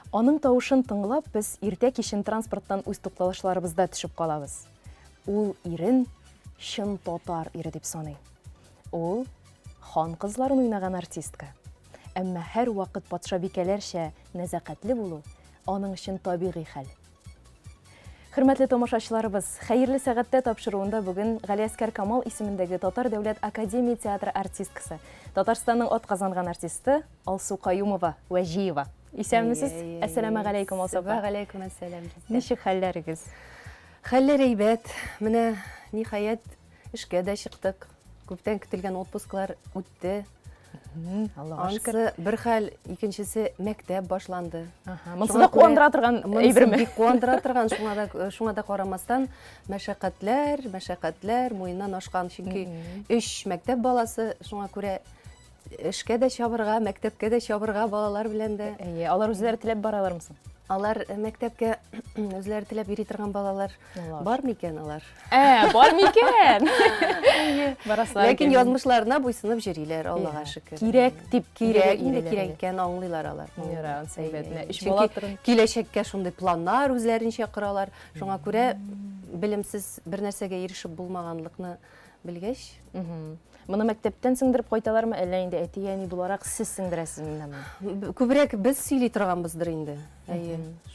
Аның тавышын тыңлап, біз иртә кичен транспорттан үз тукталышларыбызда төшеп калабыз. Ул ирен чын татар ире дип саный. Ул хан кызларын уйнаган артистка. Әмма һәр вакыт патшабикәләрчә нәзакәтле булу аның өчен табигый хәл. Хөрмәтле тамашачыларыбыз, хәерле сәгатьтә тапшыруында бүген Галиәскәр Камал исемендәге Татар дәүләт академия театры артисткасы, Татарстанның атказанган артисты Алсу Каюмова Вәҗиева. Исәнмесез? Әссәламу алейкум, Алсу. Ва алейкум әссәлам. Ничек хәлләрегез? Хәлләр әйбәт. Менә ниһаять эшкә дә чыктык. Күптән көтелгән отпусклар үтте. Аллаһка шөкер. Ансы бер хәл, икенчесе мәктәп башланды. Монсы да куандыра торган әйберме? Бик куандыра торган, шуңа да карамастан мәшәкатьләр муеннан ашкан, чөнки 3 мәктәп баласы, шуңа күрә эшкә дә чабырга, мәктәпкә дә чабырга балалар белән дә. Алар үзләре теләп баралармы? Алар мәктәпкә үзләре теләп йөри торган балалар бар микән алар? Бар микән? Ләкин язмышларына буйсынып йөриләр, Аллаһка шөкер. Кирәк икән аңлыйлар алар. Чөнки Киләчәккә шундый планнар үзләренчә коралар. Шуңа күрә белемсез бер нәрсәгә ирешеп булмаганлыкны белгәч, моны мәктәптән сеңдереп кайталармы, әллә инде әти-әни буларак сез сеңдерәсезме? Күбрәк без сөйли торганбыздыр инде.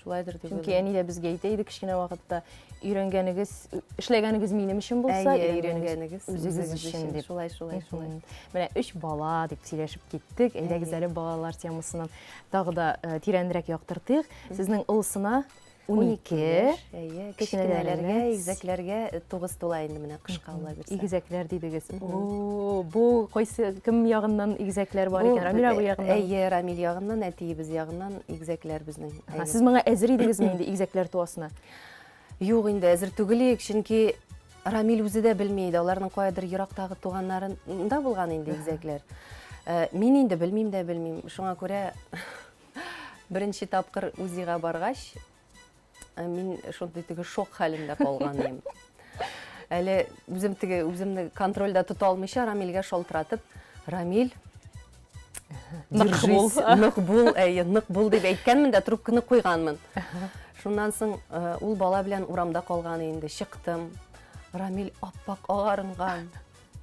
Шулайдыр дип. Чөнки әни дә безгә әйтә иде кичкенә вакытта, өйрәнгәнегез, эшләгәнегез минем өчен булса, өйрәнгәнегез үзегез өчен дип. Шулай. Менә 3 бала дип сөйләшеп киттек. Әйдәгез әле балалар темасынан тагы да тирәнрәк яктыртыйк. Сезнең улсына 12, кечкенәләргә, игезәкләргә 9 тула инде менә кышка Алла бирсә. Игезәкләр дидегез. Бу кайсы кем ягыннан игезәкләр бар икән? Рамил абый ягыннан. Рамил ягыннан, әтиебез ягыннан игезәкләр безнең. Сез моңа әзер идегезме инде игезәкләр туасына? Юк инде, әзер түгел, чөнки Рамил үзе дә белмәйде, аларның каядыр ерактагы туганнарында булган инде игезәкләр. Мин инде белмим. Шуңа күрә беренче тапкыр үзига баргач, мин шундый теге шок хәлендә калган идем. Әле үземне контрольдә тота алмыйча Рамилгә шалтыратып, Рамил, нык бул дип әйткәнмен дә трубканы куйганмын. Шуннан соң ул бала белән урамда калган инде, чыктым. Рамил аппак агарынган.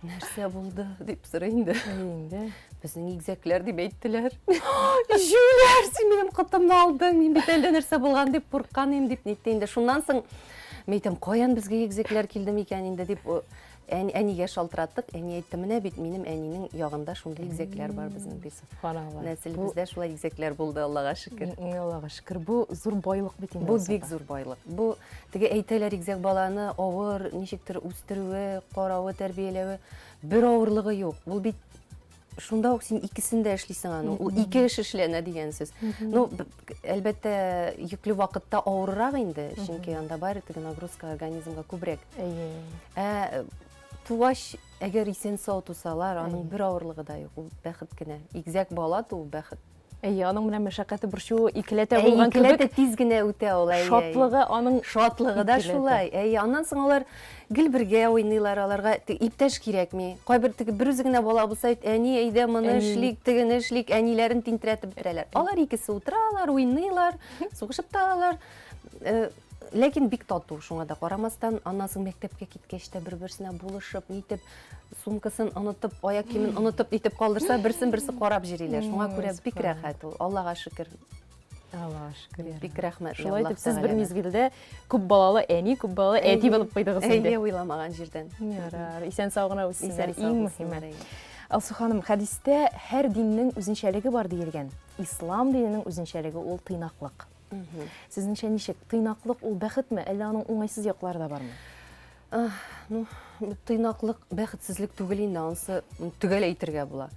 Нәрсә булды дип сорый инде. Безнең игезәкләр дип әйттеләр. Җүләр, син минем кытымны алдың, мин бит әллә нәрсә булган дип курккан идем дип әйтте инде. Шуннан соң мәйтәм, каян безгә игезәкләр килде микән инде дип әнигә шалтыраттык. Әни әйтте, менә бит минем әнинең ягында шундый игезәкләр бар безнең дип. Субханалла. Нәселебездә шулай игезәкләр булды, Аллаһка шөкер. Аллаһка шөкер. Бу зур байлык бит инде. Бу бик зур байлык. Бу теге әйтәләр, игезәк баланы авыр, ничектер үстерүе, каравы, тәрбияләве бер авырлыгы юк. Ул бит шунда ук син икесендә эшлисең аны. Ул ике эш эшләнә дигән сүз. Әлбәттә, йөкле вакытта авыррак инде, чөнки анда бар теге нагрузка организмга күбрәк. Тугач, әгәр исән сау тусалар, аның бер авырлыгы да юк. Ул бәхет кенә. Игезәк бала туу бәхет. Аның менә мәшәкате борчуы икеләтә булган кебек. Икеләтә тиз генә үтә ул. Шатлыгы, аның шатлыгы да шулай. Аннан соң алар гел бергә уйныйлар, аларга иптәш кирәкми. Кайбер теге бер үзе генә бала булса, әни әйдә моны эшлик, тегене эшлик, әниләрен тинтерәтеп бирәләр. Алар икесе утыралар, уйныйлар, сугышып торалар. Ләкин бик тату, шуңа да карамастан, аннан соң мәктәпкә киткәч тә бер-берсенә булышып, нитеп, сумкасын онытып, аяк киемен онытып нитеп калдырса, берсен-берсе карап йөриләр. Шуңа күрә бик рәхәт ул. Аллаһка шөкер. Аллаһка шөкер. Бик рәхмәт. Шулай дип, сез бер мизгелдә күп балалы әни, күп балалы әти булып куйдыгыз инде. Әйе, уйламаган җирдән. Ярар, исән сау гына үссеннәр. Иң мөһиме. Алсу ханым, хәдистә һәр диннең үзенчәлеге бар диелгән. Ислам диненең үзенчәлеге ул тыйнаклык. Сезнеңчә ничек? Тыйнаклык ул бәхетме, әллә аның уңайсыз яклары да бармы? Тыйнаклык бәхетсезлек түгел инде, анысы төгәл әйтергә була.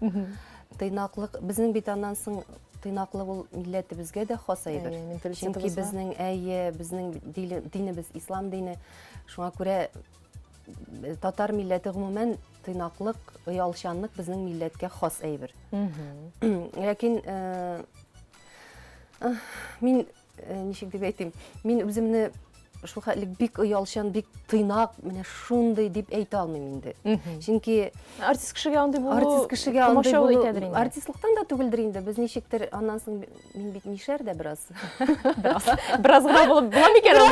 Тыйнаклык безнең бит аннан соң тыйнаклык ул милләтебезгә дә хас әйбер. Чөнки безнең динебез ислам дине. Шуңа күрә татар милләте гомумән тыйнаклык, оялчанлык безнең милләткә хас әйбер. Ләкин мин ничек дип әйтим, мин үземне шул хәтлек бик оялчан, бик тыйнак, менә шундый дип әйтә алмыйм инде. Чөнки Артист кешегә андый булу, артист кешегә андый комачау булу итәдер инде. артистлыктан да түгелдер инде. Без ничектер аннан соң мин бит мишәр дә бераз. Бераз гына булып була микән ул?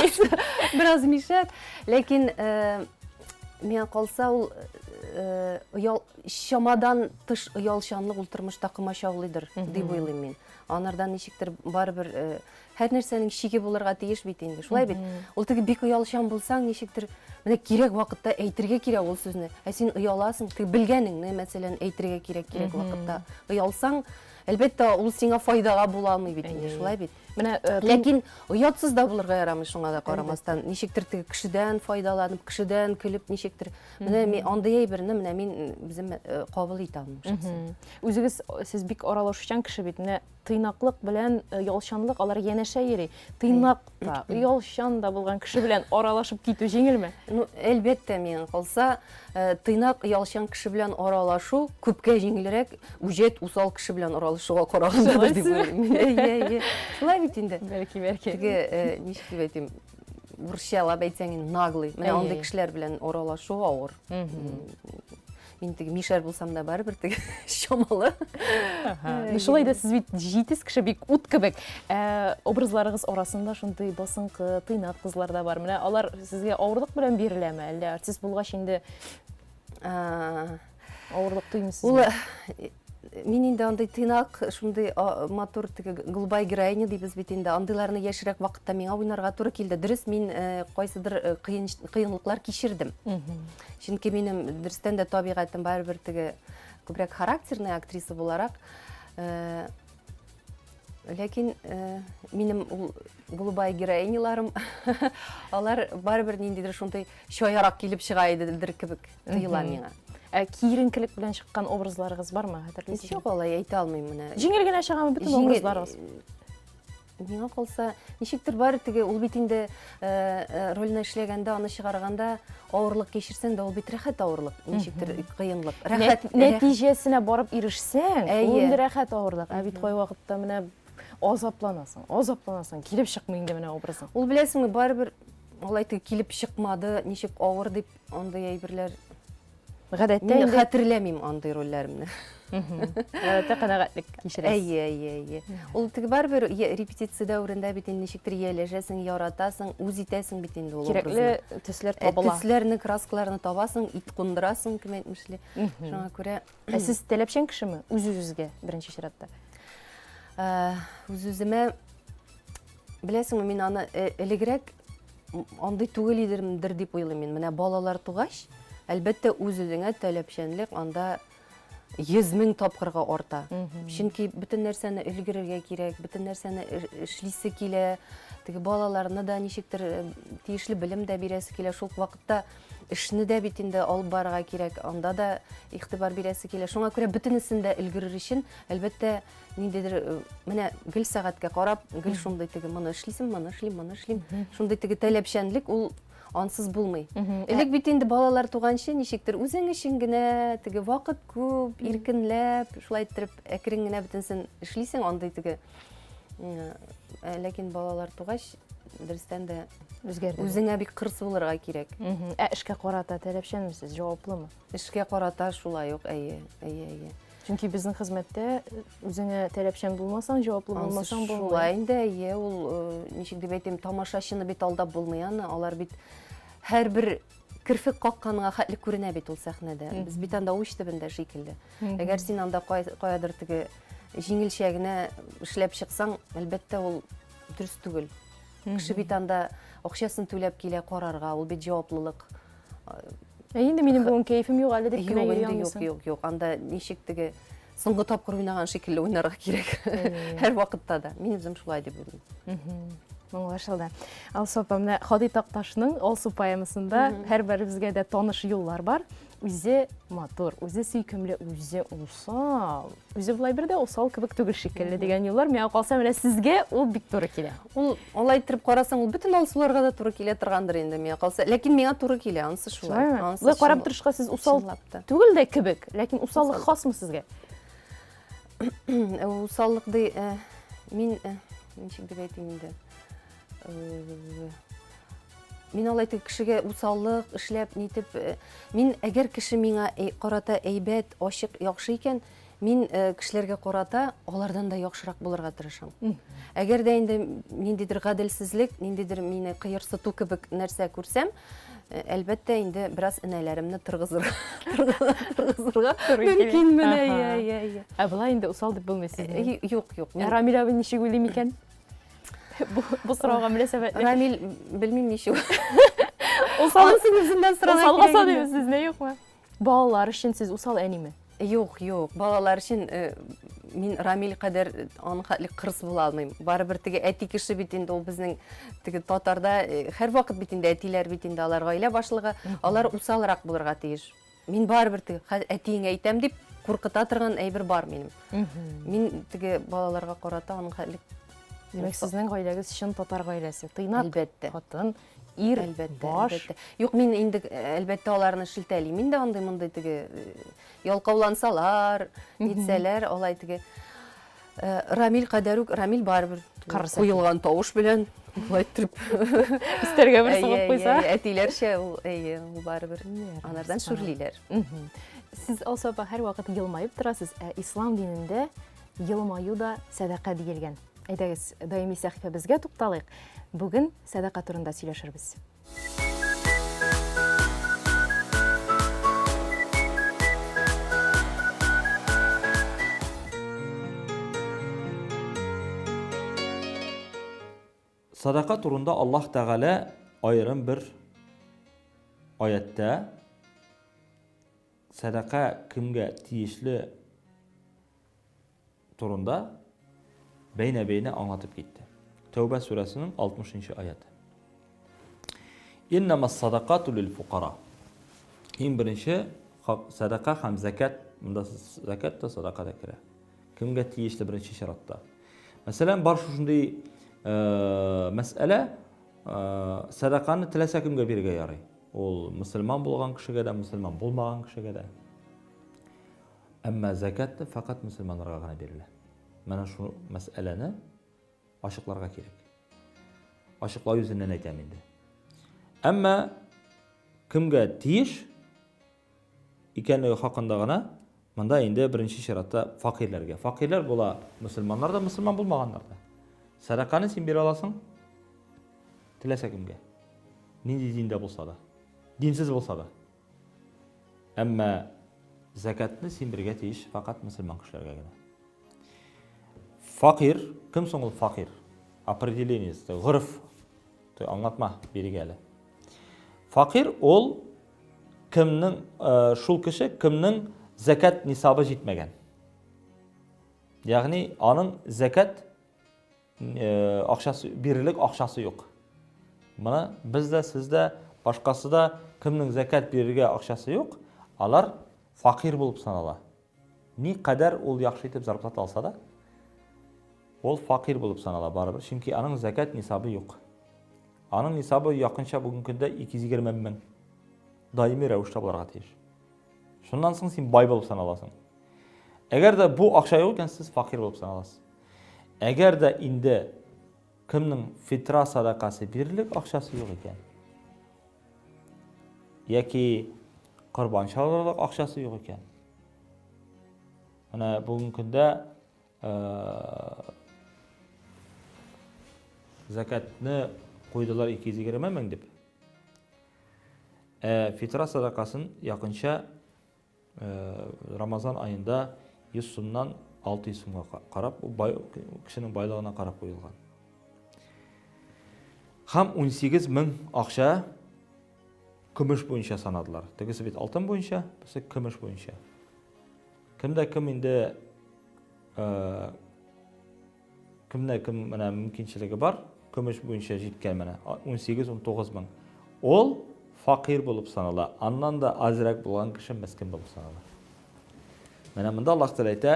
Бераз мишәр, ләкин миңа калса ул шамадан тыш оялчанлык ул тормышта комачаулыйдыр дип уйлыйм мин. Анардан ничектер барыбер һәр нәрсәнең чиге булырга тиеш бит инде. Шулай бит. Ул теге бик оялчан булсаң, ничектер менә кирәк вакытта әйтергә кирәк ул сүзне. Ә син ояласың, теге белгәнеңне, мәсәлән, әйтергә кирәк вакытта. Оялсаң, әлбәттә, ул сиңа файдага була алмый бит инде. Шулай бит. Менә Ләкин оятсыз да булырга ярамый шуңа да карамастан. Ничектер теге кешедән файдаланып, кешедән көлеп, ничектер. Менә мин андый әйберне менә мин үзем кабул итә алмыйм. Үзегез сез бик аралашучан кеше бит. Менә тыйнаклык белән ялчанлык алар янәшә йөри. Тыйнак та, ялчан да булган кеше белән аралашып китү җиңелме? Ну, әлбәттә, миңа калса, тыйнак ялчан кеше белән аралашу күпкә җиңелрәк үҗәт усал кеше белән аралашуга караганда дип уйлыйм. Шулай бит инде. Бәлки. Теге ничек дип әйтим, бурчалап әйтсәң, наглый. Менә андый кешеләр белән аралашу авыр. Мин теге мишәр булсам да барыбер теге шамалы. Шулай да сез бит җитез кеше, бик ут кебек. Образларыгыз арасында шундый басынкы, тыйнак кызлар да бар. Менә алар сезгә авырлык белән биреләме? Әллә артист булгач инде авырлык туймыйсыз? Ул мин инде андый тыйнак, шундый матур теге Гулбай героиня дибез бит инде. Андыйларны яшьрәк вакытта миңа уйнарга туры килде. Дөрес, мин кайсыдыр кыенлыклар кичердем. Чөнки минем дөрестән дә табигатым барыбер теге күбрәк характерный актриса буларак. Ләкин минем ул Гулбай героиняларым, алар барыбер ниндидер шундый чаярак килеп чыга идедер кебек тоела миңа. Киеренкелек белән чыккан образларыгыз бармы? Хәтерлисезме? Юк, алай әйтә алмыйм менә. Җиңел генә чыгамы бөтен образларыгыз? Миңа калса, ничектер бар теге ул бит инде рольне эшләгәндә, аны чыгарганда авырлык кичерсәң дә ул бит рәхәт авырлык, ничектер кыенлык. Рәхәт нәтиҗәсенә барып ирешсәң, ул инде рәхәт авырлык. Ә бит кай вакытта менә азапланасың, килеп чыкмый инде менә образың. Ул беләсеңме, барыбер алай теге килеп чыкмады, ничек авыр дип андый әйберләр Гадәттә мин инде хәтерләмим андый рольләремне. гадәттә канәгатьлек кичерәсез. Әйе. Ул теге барыбер репетиция дәврендә бит инде ничектер ияләшәсең, яратасың, үз итәсең бит инде ул образны. Кирәкле төсләр табыла. Төсләрне, краскаларны табасың, ит кундырасың, кем әйтмешли. Шуңа күрә Сез таләпчән кешеме? Үз-үзегезгә беренче чиратта. Үз-үземә беләсеңме, мин аны элегрәк андый түгел идемдер дип уйлыйм мин. Менә балалар тугач, әлбәттә үз-үзеңә таләпчәнлек анда 100,000 тапкырга арта. Чөнки бөтен нәрсәне өлгерергә кирәк, бөтен нәрсәне эшлисе килә. Теге балаларны да ничектер тиешле белем дә бирәсе килә. Шул вакытта эшне дә бит инде алып барырга кирәк. Анда да игътибар бирәсе килә. Шуңа күрә бөтенесен дә өлгерер өчен, әлбәттә, ниндидер менә гел сәгатькә карап, гел шундый теге моны эшлисем, моны эшлим. Шундый теге таләпчәнлек ул ансыз булмый. Элек бит инде балалар туганчы ничектер үзең өчен генә теге вакыт күп, иркенләп, шулай итеп әкрен генә бөтенсен эшлисең, андый теге. Ләкин балалар тугач, дөрестән дә Үзгәрде. үзеңә бик кырыс булырга кирәк. Эшкә карата таләпчәнмесез, җаваплымы? Эшкә карата шулай ук, әйе. Чөнки безнең хезмәттә үзеңә таләпчән булмасаң, җаваплы булмасаң булмый. Шулай инде, әйе, ул ничек дип әйтим, тамашачыны бит алдап булмый аны. Алар бит һәрбер кирфек какканга хәтле күренә бит ул сәхнәдә. Без бит анда уч төбендә шикелле. Әгәр син анда каядыр теге җиңелчә генә эшләп чыксаң, әлбәттә ул дөрес түгел. Кеше бит анда акчасын түләп килә карарга, ул бит җаваплылык. Инде минем бүген кайфым юк әле дип кенә йөри алмыйсың. Юк. Анда ничек теге соңгы тапкыр уйнаган шикелле уйнарга кирәк. Һәр вакытта да. Мин үзем шулай дип уйлыйм. Аңлашылды. Алсу менә Хади Такташның Алсу поэмасында һәрберебезгә дә таныш юллар бар. Үзе матур, үзе сөйкемле, үзе усал. Үзе булай бер дә усал кебек түгел шикелле дигән юллар миңа калса менә сезгә ул бик туры килә. Ул алай итеп карасаң, ул бөтен алсуларга да туры килә торгандыр инде миңа калса. Ләкин миңа туры килә, анысы шулай. Ул карап торышка сез усал түгел дә кебек, ләкин усаллык хасмы сезгә? Усаллык ди, мин ничек дип әйтим инде. Мин алай теге кешегә усаллык эшләп нитеп, мин әгәр кеше миңа карата әйбәт, ачык, яхшы икән, мин кешеләргә карата алардан да яхшырак булырга тырышам. Әгәр дә инде ниндидер гаделсезлек, ниндидер мине кыерсыту кебек нәрсә күрсәм, әлбәттә инде бераз энәләремне тыргызырга мөмкин менә. Ә болай инде усал дип булмыйсыз. Юк. Рамил абый ничек уйлый микән? Бу сорауга мөнәсәбәт. Рамил, белмим ничек. Усалсыз үзеннән сорарга кирәк. Сезне юкмы? Балалар өчен сез усал әниме? Юк. Балалар өчен мин Рамил кадәр аның хәтлек кырыс була алмыйм. Барыбер теге әти кеше бит инде ул безнең теге татарда һәр вакыт бит инде әтиләр бит инде алар гаилә башлыгы, алар усалрак булырга тиеш. Мин барыбер теге әтиеңә әйтәм дип куркыта торган әйбер бар минем. Мин теге балаларга карата аның хәтлек. Демәк, сезнең гаиләгез чын татар гаиләсе. Тыйнак, Әлбәттә. хатын, ир, баш. Юк, мин инде әлбәттә аларны шелтәлим. Мин дә андый теге ялкаулансалар, нитсәләр, алай теге Рамил кадәр үк, Рамил барыбер куелган тавыш белән алай торып Истәргә бер сыгып куйса. Әтиләрчә ул барыбер алардан шүрлиләр. Сез алсаба һәр вакыт елмаеп торасыз, ислам динендә елмаю да садака диелгән. Әйдәгез, даими сәхифәбезгә тукталыйк. Бүген садака турында сөйләшербез. Садака турында Аллаһ Тәгалә айрым бер аятта садака кемгә тиешле турында бәйнә-бәйнә аңлатып китте. Тәүбә сүрәсенең 60-нчы аяты. Иннамас садакату лил фуқара. Иң беренче садака һәм закат, монда закат та садака да керә. Кемгә тиешле беренче шаратта. Мәсәлән, бар шундый мәсьәлә, садаканы теләсә кемгә бирергә ярый. Ул мусульман булган кешегә дә, мусульман булмаган кешегә дә. Әмма закат фақат мусульманларга гына бирелә. Менә шу мәсьәләне ачыкларга кирәк. Ачыклау үзеннән әйтәм инде. Әмма кемгә тиеш икәнлеге хакында гына монда инде беренче чиратта фақирләргә. Фақирләр була мусульманнар да, мусульман булмаганнар да. Садаканы син бирә аласың теләсә кемгә. Нинди диндә булса да. Динсез булса да. Әмма закатны син бирергә тиеш фақат мусульман кешеләргә генә. Фақир, кем соң ул фақир? Определение, ғырф, аңлатма бирергә әле. Фақир ул кемнең, шул кеше кемнең закат нисабы җитмәгән. Ягъни аның закат акчасы бирерлек акчасы юк. Моны бездә, сездә, башкасы да кемнең закат бирергә акчасы юк, алар фақир булып санала. Ни кадәр ул яхшы итеп зарплата алса да, ул фақир булып санала барыбер, чөнки аның закат нисабы юк. Аның нисабы якынча бүген көндә 220 мең. Даими рәвештә булырга тиеш. Шуннан соң син бай булып саналасың. Әгәр дә бу акча юк икән, сез фақир булып саналасыз. Әгәр дә инде кемнең фитра садакасы бирерлек акчасы юк икән, яки корбан чалырлык акчасы юк икән, менә бүген көндә закатны куйдылар 220 мең дип. Фитра садакасын якынча Рамазан айында 100 сумнан 600 сумга карап, кешенең байлыгына карап куелган. Һәм 18 мең акча көмеш буенча санадылар. Тегесе бит алтын буенча, бесе көмеш буенча. Кемдә кем инде кемдә кем менә мөмкинчелеге бар, көмеш буенча җиткән менә 18-19 мең. Ул фақир булып санала. Аннан да азрак булган кеше мискин булып санала. Менә монда Аллаһ Тәгалә әйтә,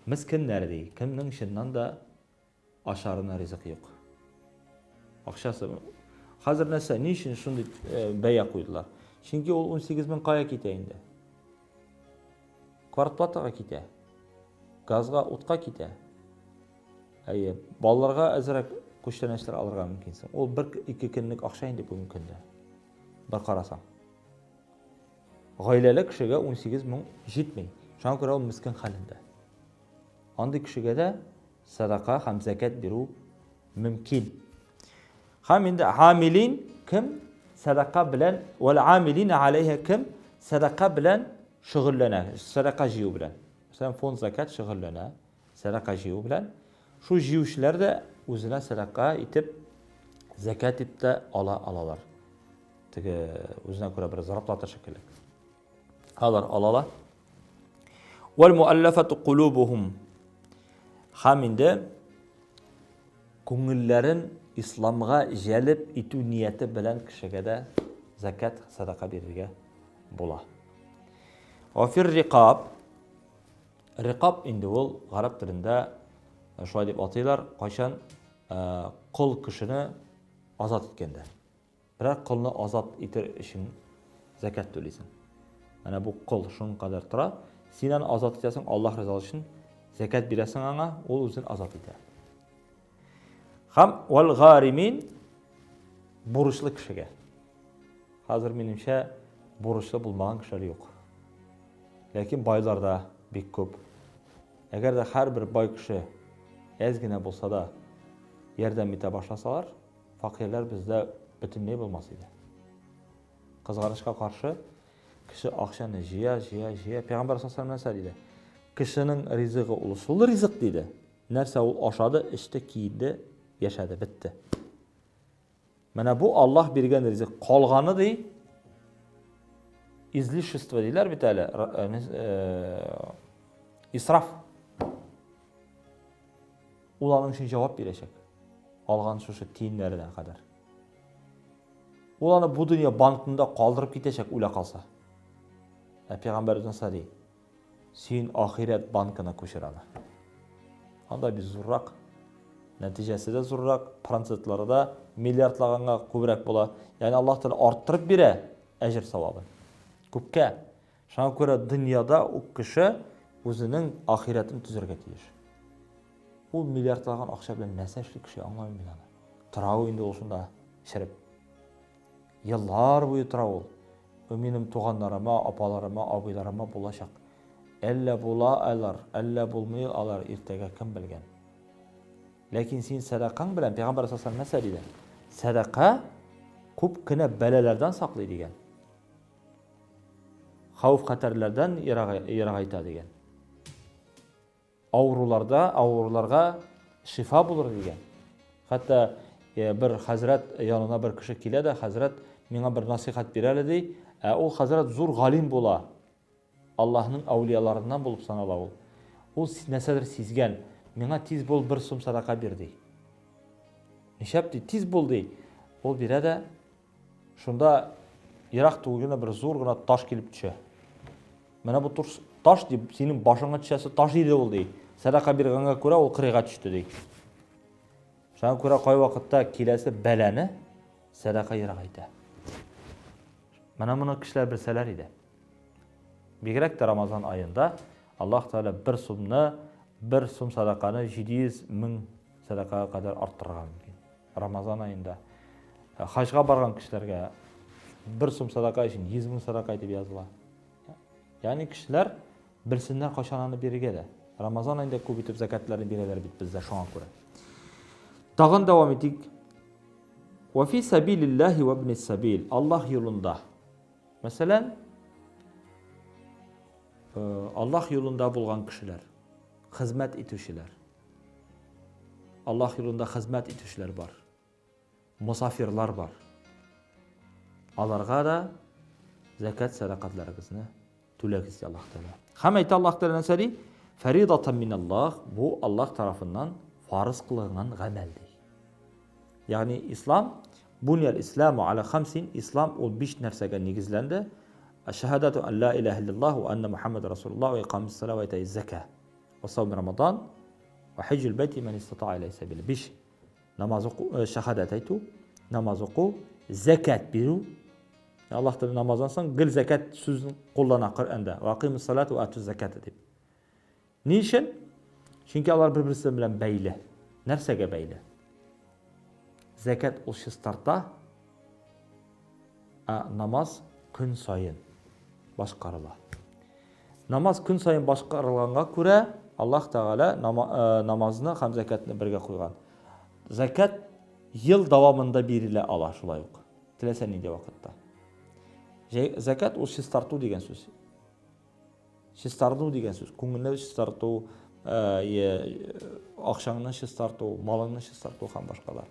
мискиннәр ди, кемнең чыннан да ашарына ризык юк. Акчасы. Хәзер нәрсә, ни өчен шундый бәя куйдылар? Чөнки ул 18 мең кая китә инде? Квартплатага китә. Газга, утка китә. Балаларга азрак күчтәнәчләр алырга мөмкинсең. Ул 1-2 көнлек акча инде бүген көндә. bir qarasang. Гаиләле кешегә 18 мең җитмей. Шуңа күрә ул мискин хәлендә. Андый кешегә дә садака һәм закат бирү мөмкин. Һәм инде амилин кем садака белән вәл амилина алейха кем садака белән шөгыльләнә, садака җыю белән. Мәсәлән, фонд закат шөгыльләнә, садака җыю белән. Шу җыючылар да үзенә садака итеп закат итеп тә алалар. Теге үзенә күрә бер зарплата шикелле. Алар алалар. Вәл муаллафату кулубухум. Һәм инде күңелләрен исламга җәлеп итү нияте белән кешегә дә закат, садака бирергә була. Афир риқаб. Риқаб инде ул гарәп телендә шулай дип атыйлар, кайчан кол кешене азат иткәндә. Бирок колны азат итер өчен закат төлисең. Менә бу кол шуның кадәр тора. Син аны азат итәсең Аллаһ ризалыгы өчен, закат бирәсең аңа, ул үзен азат итә. Һәм вал гаримин бурычлы кешегә. Хәзер минемчә бурычлы булмаган кешеләр юк. Ләкин байларда бик күп. Әгәр дә һәрбер бай кеше әз генә булса да ярдәм итә башласалар, факирләр бездә бөтенләй булмас иде. Кызганычка каршы, кеше акчаны җыя. Пәйгамбәр саллаллаху алейһи ва диде. Кешенең ризыгы ул шул ризык диде. Нәрсә ул ашады, эчте, киенде, яшәде, бетте. Менә бу Аллаһ биргән ризык. Калганы ди излишество диләр бит әле. Исраф. Ул аның өчен җавап бирәчәк. Алган шушы тиеннәренә кадәр. Ул аны бу дөнья банкында калдырып китәчәк уйла калса. Пәйгамбәр ди, син ахирет банкына күчер аны. Анда бик зуррак, нәтиҗәсе дә зуррак, процентлары да миллиардлаганга күбрәк була. Ягъни Аллаһ Тәала арттырып бирә әҗр савабын. Күпкә. Шуңа күрә дөньяда ул кеше үзенең ахиретін төзергә тиеш. Ул миллиардлаган акча белән нәрсә эшли кеше аңлаймый аны. Тора инде ул шунда ширеп. Еллар буе тора ул. Минем туганнарыма, апаларыма, абыйларыма булачак. Әллә була алар, әллә булмый алар иртәгә кем белгән. Ләкин син садакаң белән Пәйгамбәр саллаллаху алейһи ва саллям диде. Садака күп кенә бәлаләрдән саклый дигән. Хауф хәтерләрдән ерагайта дигән. Авыруларга шифа булыр дигән. Хәтта бер хәзрәт янына бер кеше килә дә, хәзрәт миңа бер насихат бирәле ди. Ул хәзрәт зур галим була. Аллаһның әүлияларыннан булып санала ул. Ул нәрсәдер сизгән. Миңа тиз бул 1 сум садака бир ди. Нишәп ди, тиз бул ди. Ул бирә дә шунда ерак түгелгә бер зур гына таш килеп төшә. Менә бу таш ди, синең башыңа төшәсе таш иде ул ди. Садака биргәнгә күрә ул кырыйга төште ди. Шуңа күрә кай вакытта киләсе бәләне садака ерагайта. Менә моны кешеләр белсәләр иде. Бигрәк тә Рамазан айында Аллаһ Тәала 1 сум садаканы 700 мең садакага кадәр арттырырга мөмкин. Рамазан айында хаҗга барган кешеләргә 1 сум садака өчен 100 мең садака итеп языла. Ягъни кешеләр белсеннәр кайчан аны бирергә дә. Рамазан айында күп итеп закатларын бирәләр бит бездә шуңа күрә. Тагын дәвам итик. Ва фи сабилиллаһи ва ибнис сабил. Аллаһ юлында. Мәсәлән, Аллаһ юлында булган кешеләр, хезмәт итүчеләр. Аллаһ юлында хезмәт итүчеләр бар. Мусафирлар бар. Аларга да закат садакатларыгызны түләгез Аллаһ Тәала. Һәм әйтә Аллаһ Тәала нәрсә? Фаридатан миналлаһ, бу Аллаһ тарафыннан фарыз кылынган гамәл ди. Ягъни ислам, бунял исламу аля 5, ислам ул 5 нәрсәгә нигезләнде. Шахадату ан ла илаха илляллаһ ва анна Мухаммад расулуллаһ ва иқамус салат ва итаиз закат ва саум рамадан ва хаджул байти ман истата'a иlayhi sabila. 5 намаз уку, шахадат айту, намаз уку, закат бирү. Аллаһ Тәала намаздан соң гел закат сүзен куллана Коръәндә. Ва aqimус салат ва атуз закат дип. Ни өчен? Чөнки алар бер-берсе белән бәйле. Нәрсәгә бәйле? Закат ул чистарта, намаз күн сайын башкарыла. Намаз күн сайын башкарылганга күрә, Аллаһ Тәгалә намазны һәм закатны бергә куйган. Закат ел дәвамында бирелә ала шулай ук. Теләсә нинди вакытта. Закат ул чистарту дигән сүз. Чистарту дигән сүз. Күңелне чистарту, акчаңны чистарту, малыңны чистарту һәм башкалар.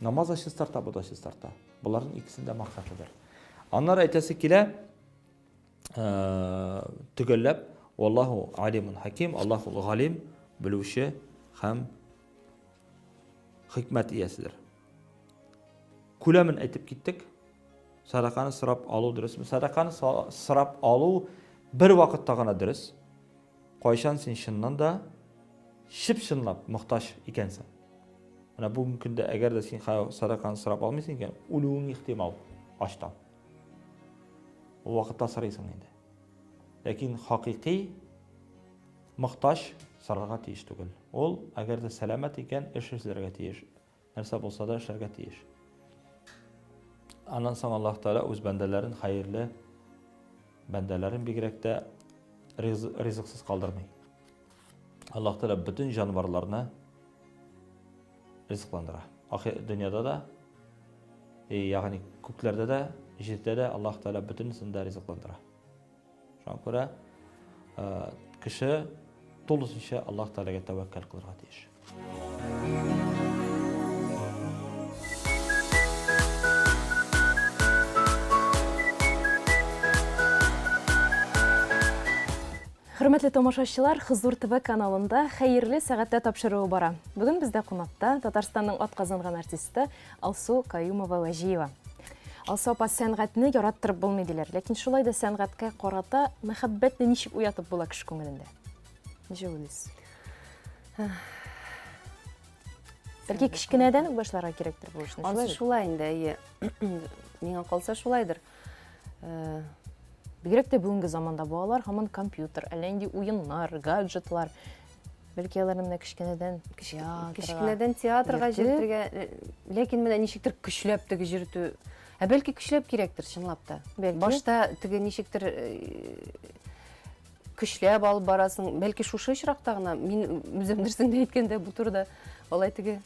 Намаз да чистарта, бу да чистарта. Буларның икесендә максатыдыр. Аннары әйтәсе килә, төгәлләп, Аллаһу алимун хаким, Аллаһу галим, белүче һәм хикмәт ияседер. Күләмен әйтеп киттек. Садаканы сырап алу дөресме? Садаканы сырап алу бер вакытта гына дөрес. Кайчан син чыннан да чынлап мохтаҗ икәнсең. Менә бүгенге көндә әгәр дә син садаканы сырап алмыйсың икән, үлүең ихтимал ачтан. Ул вакытта сорыйсың инде. Ләкин хакыйкый мохтаҗ сарарга тиеш түгел. Ул әгәр дә сәламәт икән, эш эшләргә тиеш. Нәрсә булса да эшләргә тиеш. Аннан соң Аллаһ Тәгалә үз бәндәләрен, хәерле бәндәләрен бигрәк тә ризыксыз калдырмый. Аллаһ Тәгалә бүтән җанварларны ризыкландыра. Дөньяда да, ягъни күкләрдә дә, җирдә дә Аллаһ Тәгалә бүтәнсен дә ризыкландыра. Шуңа күрә кеше тулысынча Аллаһ Тәгаләгә тәвәккәл кылырга тиеш. Хөрмәтле тамашачылар, Хызур ТВ каналында хәерле сәгатьтә тапшыруы бара. Бүген бездә кунакта Татарстанның атказанган артисты Алсу Каюмова-Вәҗиева. Алсу апа сәнгатьне яраттырып булмый диләр, ләкин шулай да сәнгатькә карата мәхәббәтне ничек уятып була кеше күңелендә? Ничек уйлыйсыз? Бәлки кичкенәдән үк башларга кирәктер бу эшне. Шулай инде, миңа калса шулайдыр. Бигрәк тә бүгенге заманда балалар һаман компьютер, әллә инде уеннар, гаджетлар. Бәлки аларны менә кичкенәдән театрга җиртергә, ләкин менә ничектер көчләп теге җиртү. Бәлки көчләп кирәктер чынлап та. Башта теге ничектер көчләп алып барасың. Бәлки шушы очракта гына мин үзем дөресен әйткәндә бу турыда алай теге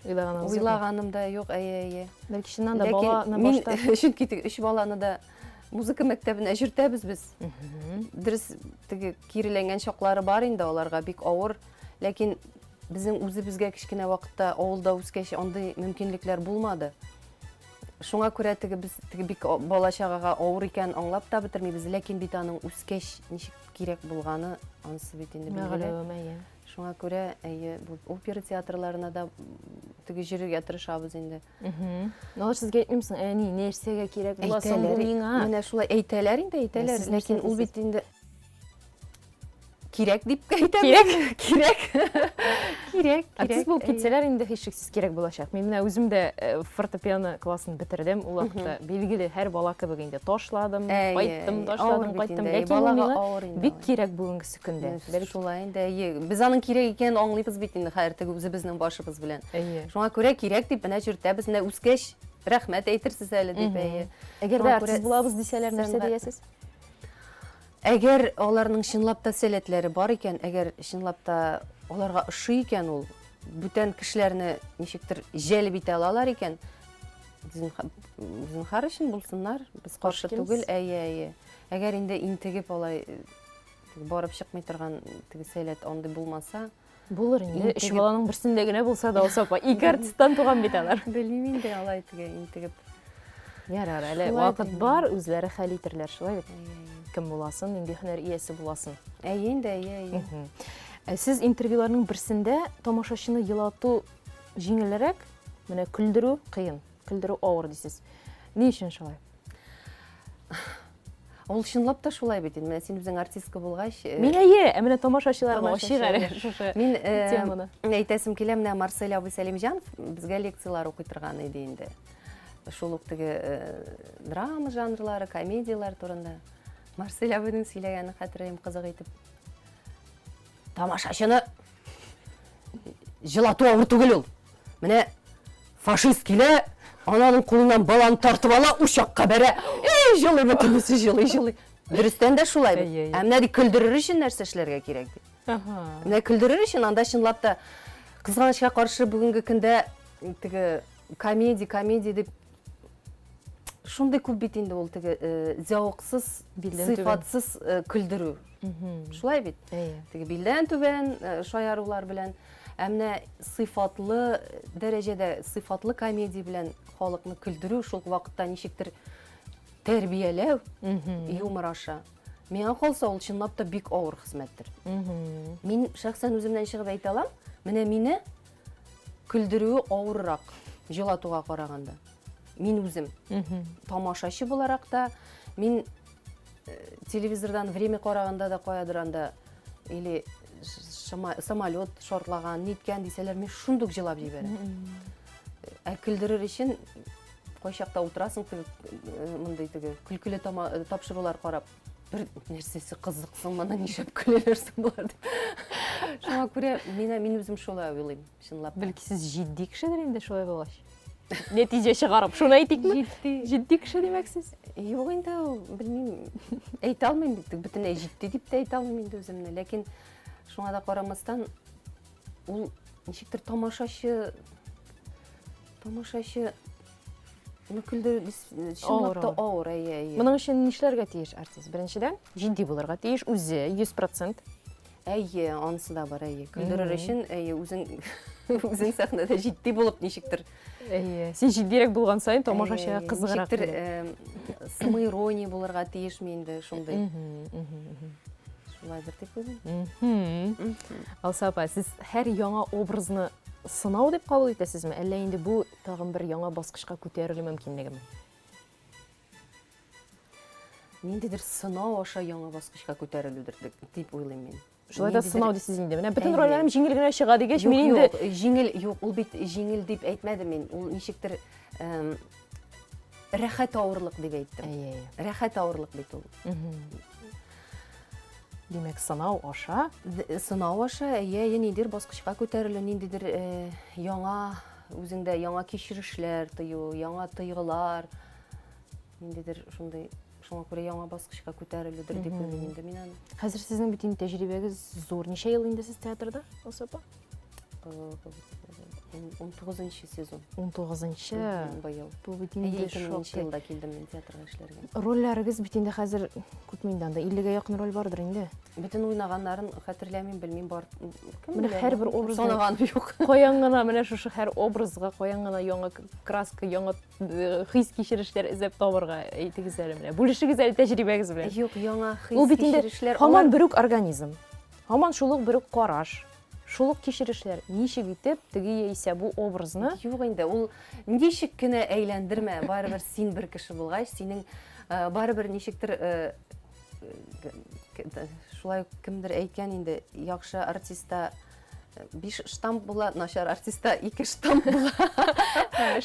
уйлаганым да юк, Бәлки чыннан да баланы башта чөнки теге 3 баланы да музыка мәктәбенә җиртәбез без. Дөрес теге киреләнгән чаклары бар инде, аларга бик авыр, ләкин безнең үзебезгә кичкенә вакытта авылда үскәч андый мөмкинлекләр булмады. Шуңа күрә теге без теге бик балачагага авыр икән аңлап та бетермибез, ләкин бит аның үскәч ничек кирәк булганы анысы бит инде билгеле. Шуңа күрә бу опера театрларына да теге җиргә тырышабыз инде. Алар сезгә әйтмисең, әни, нәрсәгә кирәк буласың бу миңа? Менә шулай әйтәләр инде, ләкин ул бит инде кирәк дип әйтәм. Кирәк. Артист булып китсәләр инде һичшиксез кирәк булачак. Мин менә үзем дә фортепиано классын бетердем. Ул вакытта билгеле һәр бала кебек инде ташладым, кайттым. Ләкин миңа бик кирәк бүгенгесе көндә. Бәлки шулай инде. Без аның кирәк икәнен аңлыйбыз бит инде хәзер теге үзебезнең башыбыз белән. Шуңа күрә кирәк дип менә җиртәбез, менә үскәч рәхмәт әйтерсез әле дип. Әгәр дә артист булабыз дисәләр, нәрсә диясез? Әгәр аларның чынлап та сәләтләре бар икән, әгәр чынлап та аларга ошый икән ул, бүтән кешеләрне ничектер җәлеп итә алалар икән, зинһар өчен булсыннар, без каршы түгел. Әгәр инде интегеп алай барып чыкмый торган теге сәләт андый булмаса, булыр инде. 3 баланың берсендә генә булса да Алсу апа, 2 артисттан туган бит алар. Белмим инде алай теге интегеп. Ярар, әле вакыт бар, үзләре хәл итерләр, шулай бит. Кем буласын, инде һөнәр иясе буласын. Инде. Сез интервьюларның берсендә тамашачыны елату җиңелрәк, менә күлдерү кыен, күлдерү авыр дисез. Ни өчен шулай? Ул чынлап та шулай бит. Менә син үзең артистка булгач, Мин менә тамашачыларга ачык әле шушы теманы. Мин әйтәсем килә, менә Марсель абый Сәлимҗанов безгә лекциялар укый торган иде инде. Шул ук теге драма жанрлары, комедиялар турында. Марсель абыйның сөйләгәне хәтерем кызык итеп. Тамашачыны җылату авыр түгел ул. Менә фашист килә, ананың қолынан баланы тартып ала, ушаққа бәрі, жылый ма, күнісі жылый. Дұрыстан да шулай бі. Әміне де күлдірір үшін нәрсе ішлерге керек бі. Міне күлдірір үшін, анда шынлап та қызғанышқа қаршы бүгінгі күнде комедия деп шундай көп бит инде ол зауықсыз, сыйфатсыз күлдіру. Шулай бит. Билден түбен шаярулар белән, әмне сыйфатлы дәрәҗәдә сыйфатлы комедия белән халыкны күлдерү, шул вакытта ничектер тәрбияләү, юмор аша. Миңа калса ул чынлап та бик авыр хезмәттер. Мин шәхсән үземнән чыгып әйтә алам, менә мине күлдерүе авыррак җылатуга караганда. Мин үзем тамашачы буларак та, мин телевизордан время караганда да каядыр анда или самолет шортлаган, ниткән дисәләр, мин шундук җылап җибәрәм. Ә күлдерер өчен кайчакта утырасың, мондай күлкеле тапшырулар карап, бер нәрсәсе кызыксың, мына нишәп көләләрсең булар дип. Шуңа күрә мин үзем шулай уйлыйм, чынлап. Бәлки сез җитди кешедер инде шулай булгач. Нәтиҗә чыгарып, шуны әйтикме? Җитди кеше димәксез? Юк инде, белмим, әйтә алмыйм бит, бөтенләй җитди дип тә әйтә алмыйм инде үземне, ләкин шуңа да карамастан ул ничектер тамашачы күлдерү чынлап та авыр, Моның өчен нишләргә тиеш артист? Беренчедән, җитди булырга тиеш, үзе 100%. Анысы да бар, күлдерер өчен, үзең сәхнәдә җитди булып ничектер. Син җитдирәк булган сайын тамашачыга кызыграк. Ничектер самоирония булырга тиешме инде шундый. Шулайдыр дип уйлыйм. Алсапа, сез һәр яңа образны сынау дип кабул итәсезме? Әллә инде бу тагын бер яңа баскычка күтәрелү мөмкинлегеме? Ниндидер сынау аша яңа баскычка күтәрелүдер дип уйлыйм мин. Шулай да сынау дисез инде. Менә бөтен рольләрем җиңел генә чыга дигәч, мин инде җиңел юк, ул бит җиңел дип әйтмәдем мин. Ул ничектер рәхәт авырлык дип әйттем. Рәхәт авырлык бит ул. Димәк, сынау аша, ниндидер баскычка күтәрелү, ниндидер яңа үзеңдә яңа кичерешләр тыю, яңа тойгылар, ниндидер шундый. Шуңа күрә яңа баскычка күтәрелүдер дип уйлыйм инде мин аны. Хәзер сезнең бит инде тәҗрибәгез зур. Ничә ел инде сез театрда, Алсапа? 19-нчы сезон. 19-нчы. Быел. Бу бит инде 2000 елда килдем мин театрга эшләргә. Рольләрегез бит инде хәзер күпме инде анда 50-гә якын роль бардыр инде. Бөтен уйнаганнарын хәтерләмим, белмим, бар. Менә һәрбер образ санаган юк. Каян гына менә шушы һәр образга каян гына яңа краска, яңа хис кичерешләр эзләп табырга әйтегез әле менә. Бүлешегез әле тәҗрибәгез белән. Юк, яңа Ул хис бит инде кичерешләр. һаман бер үк организм. Һаман шул ук бер үк караш. Шул ук кичерешләр. Ничек итеп теге яисә бу образны Юк инде, ул ничек кенә әйләндермә, барыбер син бер кеше булгач, синең барыбер ничектер шулай кемдер әйткән инде, яхшы артистта 5 штамп була, начар артистта 2 штамп була.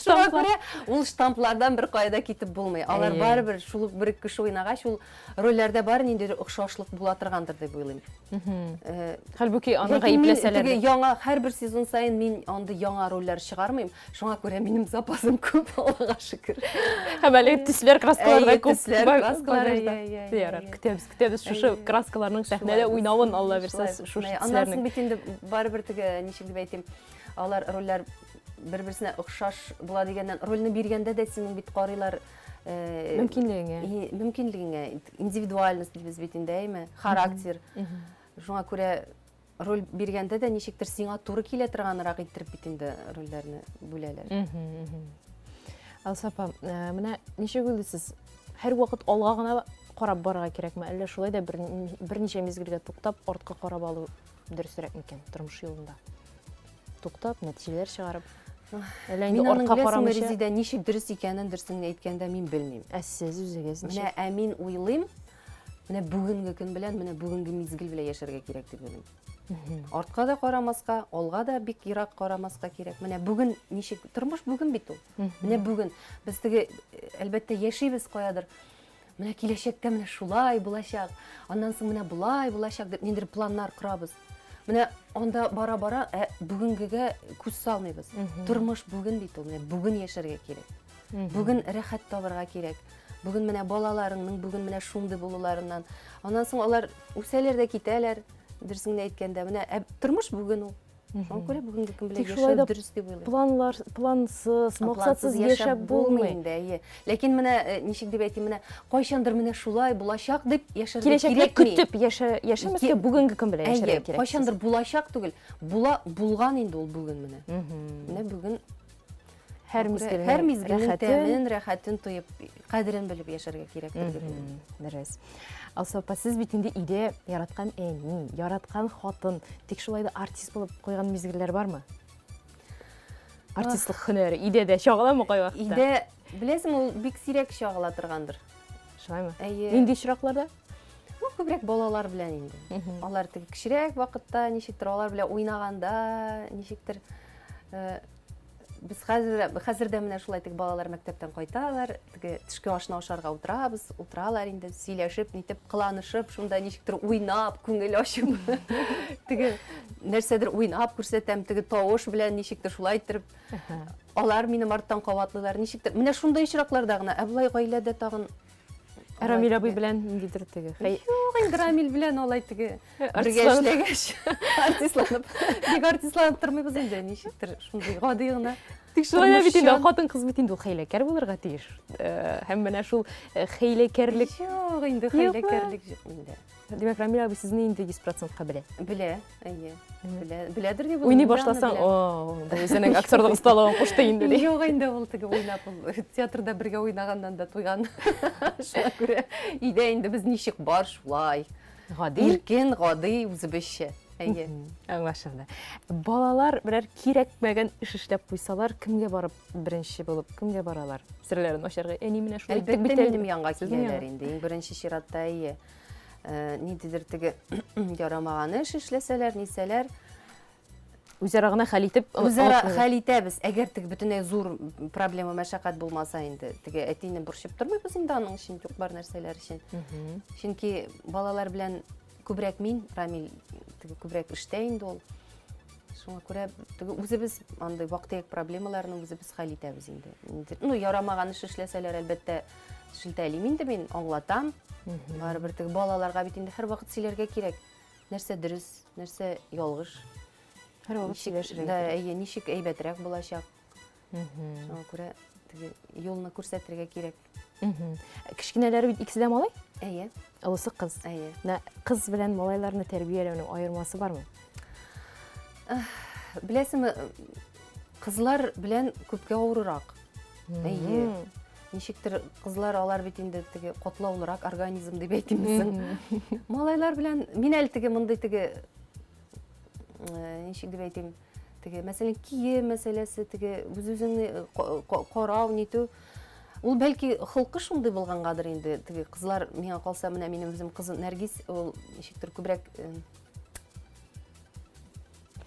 Шуңа күрә ул штамплардан бер кайда китеп булмый. Алар барыбер шул бер кеше уйнагач, ул рольләрдә бар ниндидер охшашлык була торгандыр дип уйлыйм. Хәлбуки аны гаепләсәләр. Яңа һәрбер сезон сайын мин анда яңа рольләр чыгармыйм. Шуңа күрә минем запасым күп, Аллага шөкер. Һәм әле төсләр, краскалар да күп. Төсләр, краскалар. Ярар, көтәбез шушы краскаларның сәхнәдә уйнавын, Алла бирсә, шушы Аннан төсләрнең. бит инде барыбер теге ничек дип әйтим, алар рольләр бер-берсенә охшаш була дигәннән, рольне биргәндә дә синең бит карыйлар мөмкинлегеңә, индивидуальность дибез бит инде, әйме, характер. Шуңа күрә роль биргәндә дә ничектер сиңа туры килә торганрак иттереп бит инде рольләрне бүләләр. Алсапа, менә ничек уйлыйсыз? Һәр вакыт алга гына карап барырга кирәкме? Әллә шулай да берничә мизгелгә туктап, артка карап алу дөресрәк микән тормыш юлында? Туктап, нәтиҗәләр чыгарып. Әллә инде артка карамыйча. Резидә ничек дөрес икәнен дөресен әйткәндә мин белмим. Сез үзегез Менә мин уйлыйм, менә бүгенге көн белән, менә бүгенге мизгел белән яшәргә кирәк дип уйлыйм. Артка да карамаска, алга да бик ерак карамаска кирәк. Менә бүген ничек тормыш бүген бит ул. Менә бүген без теге әлбәттә яшибез каядыр. Менә киләчәккә менә шулай булачак, аннан соң менә булай булачак дип ниндер планнар корабыз. Менә анда бара-бара бүгенгегә күз салмыйбыз. Тормыш бүген бит ул, менә бүген яшәргә кирәк. Бүген рәхәт табырга кирәк. Бүген менә балаларыңның бүген менә шундый булуларыннан. Аннан соң алар үсәләр дә китәләр. Дөресен әйткәндә, менә тормыш бүген ул. Шуңа күрә бүгенге көн белән яшәү дөрес дип уйлыйм. Плансыз, максатсыз яшәп булмый. Инде. Ләкин менә ничек дип әйтим, менә кайчандыр менә шулай булачак дип яшәргә Киләчәкне кирәкми. көтеп яшәмәскә бүгенге көн белән яшәргә кирәк. Кайчандыр булачак түгел. Булган инде ул бүген менә. Менә бүген һәр мизгелне тәмен, рәхәтен тоеп, кадерен белеп яшәргә кирәктер дип уйлыйм. Дөрес. Алсапа, сез бит инде өйдә яраткан әни, яраткан хатын, тик шулай да артист булып куйган мизгелләр бармы? Артистлык һөнәре өйдә дә чагыламы кай вакытта? Өйдә, беләсең, ул бик сирәк чагыла торгандыр. Шулаймы? Әйе. Нинди очракларда? Күбрәк балалар белән инде. Алар теге кичерәк вакытта, ничектер алар белән уйнаганда, ничектер без хәзердә менә шулай теге балалар мәктәптән кайталар, теге төшке ашны ашарга утыралар инде, сөйләшеп, нитеп, кыланышып, шунда ничектер уйнап, күңел ачып, теге нәрсәдер уйнап күрсәтәм, теге тавыш белән ничектер шулай итеп, алар минем арттан кабатлыйлар, ничектер. Менә шундай очракларда гына, булай гаиләдә тагын Рамил абый белән ниндидер теге. Юк, инде Рамил белән алай теге бергә эшләгәч, артистланып тормыйбыз инде, ничектер, шундый гади гына. Тик шулай да бит инде хатын-кыз бит инде ул хәйләкәр булырга тиеш. Һәм менә шул хәйләкәрлек. Юк, инде хәйләкәрлек юк инде. Димәк, Рамил абый сезне инде 100% белә. Белә, әйе. Беләдер дип Уйный башласаң, бу үзенең актерлык осталыгын кушты инде ди. Юк, инде ул теге уйнап, театрда бергә уйнаганнан да туйган. Шуңа күрә өйдә инде без ничек бар шулай. Гади. Иркен, гади, үзебезчә. Әйе. Аңлашылды. Балалар берәр кирәкмәгән эш эшләп куйсалар, кемгә барып беренче булып, кемгә баралар? Серләрен ачарга, әни менә шулай итеп Әлбәттә бит минем янга киләләр инде. Иң беренче чиратта әйе. Ниндидер теге ярамаган эш эшләсәләр, нисәләр, үзара гына хәл итеп, үзара хәл итәбез. Әгәр теге бөтенләй зур проблема, мәшәкать булмаса инде, теге әтине борчып тормыйбыз инде аның өчен, юк бар нәрсәләр өчен. Чөнки балалар белән күбрәк мин, Рамил, теге күбрәк эштә инде ул. Шуңа күрә теге үзебез андай вакыттагы проблемаларны үзебез хәл итәбез инде. Ну, ярамаган эш эшләсәләр, әлбәттә шелтәлим инде мин, аңлатам. Барыбер теге балаларга бит инде һәр вакыт сөйләргә кирәк. Нәрсә дөрес, нәрсә ялгыш. Һәр вакыт сөйләшергә. Да, әйе, ничек әйбәтрәк булачак. Шуңа күрә теге юлны күрсәтергә кирәк. Кичкенәләре бит икесе дә малай? Әйе. Олысы кыз. Әйе. Кыз белән малайларны тәрбияләүнең аермасы бармы? Беләсеңме, кызлар белән күпкә авырырак. Әйе. Ничектер кызлар алар бит инде теге катлаулырак организм дип әйтимсең. Малайлар белән мин әле теге мондай теге ничек дип әйтим, теге мәсәлән кием мәсьәләсе, теге үз-үзеңне карау нитү. Ул бәлки хылкы шундый булгангадыр инде. Теге кызлар миңа калса, менә минем үзем кызым Нәргиз, ул ничектер күбрәк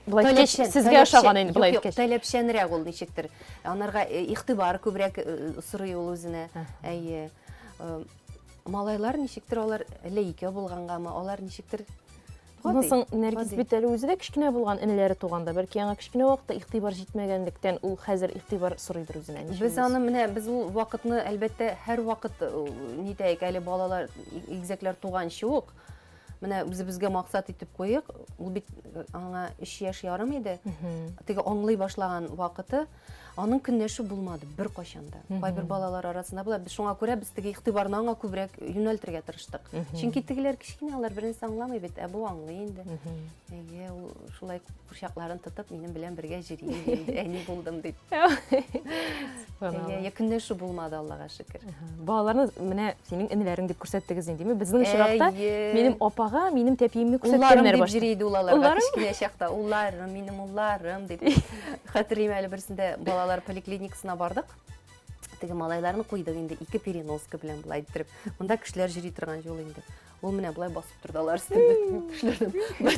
Булай сезгә ошаган инде булай иткәч. Таләпчәнрәк ул ничектер. Анарга игътибар күбрәк сорый ул үзенә. Әйе. Малайлар ничектер, алар әллә икәү булгангамы, алар ничектер. Онсын Нәргиз бит әле үзе дә кичкенә булган, энеләре туганда, бәлки аңа кичкенә вакытта игътибар җитмәгәнлектән ул хәзер игътибар сорыйдыр үзенә. Без аны менә без ул вакытны әлбәттә һәр вакыт нитәйек, әле балалар игезәкләр туганчы ук. Менә үзебезгә максат итеп куйык. Ул бит аңа 3 яшь ярым иде. Теге аңлый башлаган вакыты аның көнләше булмады бер кашанда. Кайбер балалар арасында була. Без шуңа күрә без теге игътибарны аңа күбрәк юнәлтергә тырыштык. Чөнки тегеләр кичкенә, алар беренче аңламый бит, бу аңлый инде. Әйе, ул шулай курчакларын тотып минем белән бергә җыри инде. Әни булдым дип. Әйе, көнләше булмады, Аллага шөкер. Балаларны менә синең энеләрең дип күрсәттегез инде, безнең очракта минем апага, минем тәпиемне күрсәткәннәр башлый. Җири иде улларга кичкенә чакта. Улларым, минем улларым дип. Хәтерим әле берсендә балалар поликлиникасына бардык. Теге малайларны куйдык инде 2 переноска белән булай итеп. Монда кешеләр җири торган җол инде. Ул менә булай басып тордылар өстендә кешеләрдән.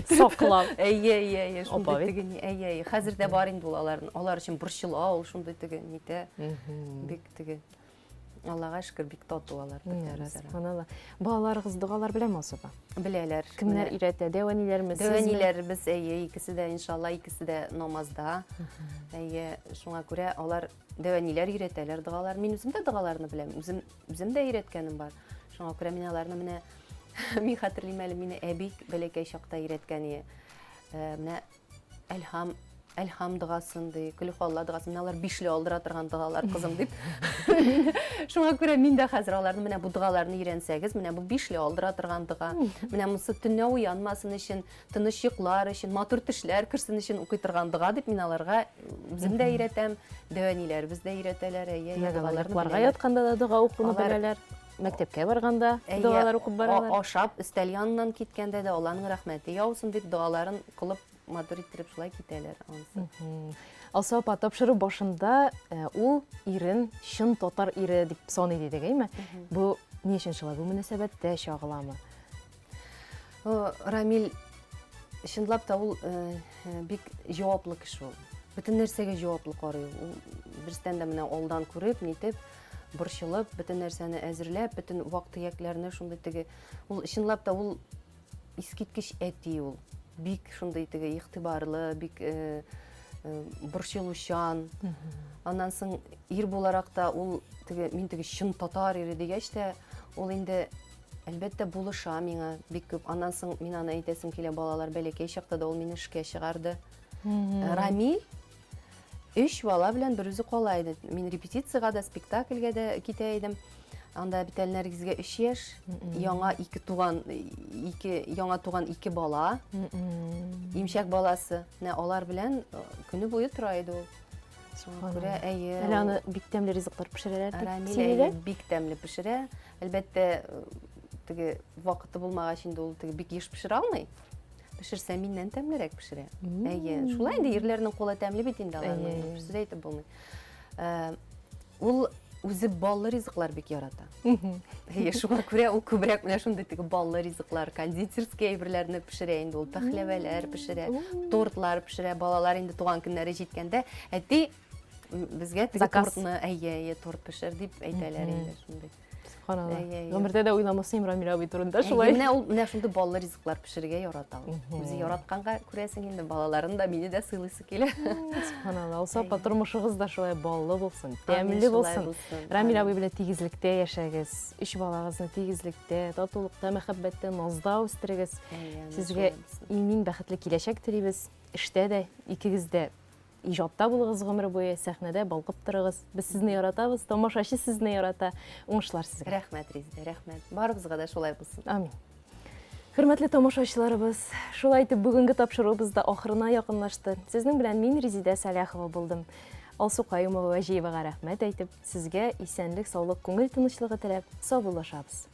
Саклап. Әйе, шундый теге ни, әйе. Хәзер дә бар инде улларның. Алар өчен борчыла, ул шундый теге нитә. Бик теге Аллага шүкүр, бик тату алар. Субханалла. Балаларыгыз дугалар беләме осыба? Беләләр. Кемнәр өйрәтә? Дәвәниләрме? Дәвәниләр без, икесе дә, иншалла, икесе дә намазда. Шуңа күрә алар дәвәниләр өйрәтәләр дугалар. Мин үзем дә дугаларны беләм. Үзем дә өйрәткәнем бар. Шуңа күрә мин аларны менә мин хәтерлим әле, мине әби бәләкәй чакта өйрәткән. Менә Әлхам дұғасын ди, Күліфалла дұғасын, алар бишле алдыра торган дұғалар кызым дип. Шуңа күрә мин дә хәзер аларны менә бу дұғаларны өйрәнсәгез, менә бу бишле алдыра торган дұға, менә монысы төнлә уянмасын өчен, тыныч йоклар өчен, матур төшләр керсен өчен укый торган дұға дип мин аларга үзем дә өйрәтәм, дәвәниләребез дә өйрәтәләр, дұгаларга ятканда да дұға укуны беләләр. Мәктәпкә барганда дұгалар укып баралар. Ашап, өстәл яныннан киткәндә дә Алланың рәхмәте яусын дип дұгаларын кылып матур иттереп шулай китәләр анысы. Алса апа, тапшыру башында ул ирен чын татар ире дип саный дидек, әйме? Бу ни өчен шулай? Бу мөнәсәбәттә чагыламы? Рамил, чынлап та ул бик җаваплы кеше ул. Бөтен нәрсәгә җаваплы карый. Ул берстән дә менә алдан күреп, нитеп, борчылып, бөтен нәрсәне әзерләп, бөтен вак-төякләрне шундый теге. Ул чынлап та ул искиткеч әти ул. Бик шундый теге игътибарлы, бик борчылучан. Аннан соң ир буларак та ул теге мин теге чын татар ире дигәч тә ул инде әлбәттә булыша миңа бик күп. Аннан соң мин аны әйтәсем килә, балалар бәләкәй чакта да ул мине эшкә чыгарды. Рамил 3 бала белән бер үзе кала иде. Мин репетициягә дә, спектакльгә дә китә идем. Анда бит Нәргизгә 3 яшь, яңа туган 2 бала, имчәк баласы. Алар белән көне буе тора иде ул. Шуңа күрә, Әле аны бик тәмле ризыклар пешерәләр дип Рамил сөйлиләр. бик тәмле пешерә. Әлбәттә, теге вакыты булмагач инде ул теге бик еш пешерә алмый. Пешерсә миннән тәмлерәк пешерә. Шулай инде ирләрнең кулы тәмле бит инде аларның. Сүз әйтеп булмый. Ул үзе баллы ризыклар бик ярата. Шуңа күрә ул күбрәк менә шундый теге баллы ризыклар, кондитерская әйберләрне пешерә инде ул, пәхләвәләр пешерә, тортлар пешерә. Балалар инде туган көннәре җиткәндә, әти безгә теге тортны, торт пешер дип әйтәләр инде шундый. Гомердә дә уйламасым Рамил абый турында шулай. Менә шундый баллы ризыклар пешерергә ярата ул. Үзе яратканга күрәсең инде балаларын да мине дә сыйлыйсы килә. Субханалла. Алса апа, тормышыгыз да шулай баллы булсын, тәмле булсын. Рамил абый белән тигезлектә яшәгез. 3 балагызны тигезлектә, татулыкта, мәхәббәттә, назда үстерегез. Сезгә иң бәхетле киләчәк телибез. Эштә дә, икегез дә ижадта булыгыз гомер буе, сәхнәдә балкып торыгыз. Без сезне яратабыз, тамашачы сезне ярата. Уңышлар сезгә. Рәхмәт, Резеда, рәхмәт. Барыбызга да шулай булсын. Амин. Хөрмәтле тамашачыларыбыз, шулай итеп бүгенге тапшыруыбыз да ахырына якынлашты. Сезнең белән мин Резеда Саляхова булдым. Алсу Каюмова Вәҗиевага рәхмәт әйтеп, сезгә исәнлек, саулык, күңел тынычлыгы теләп, саубуллашабыз.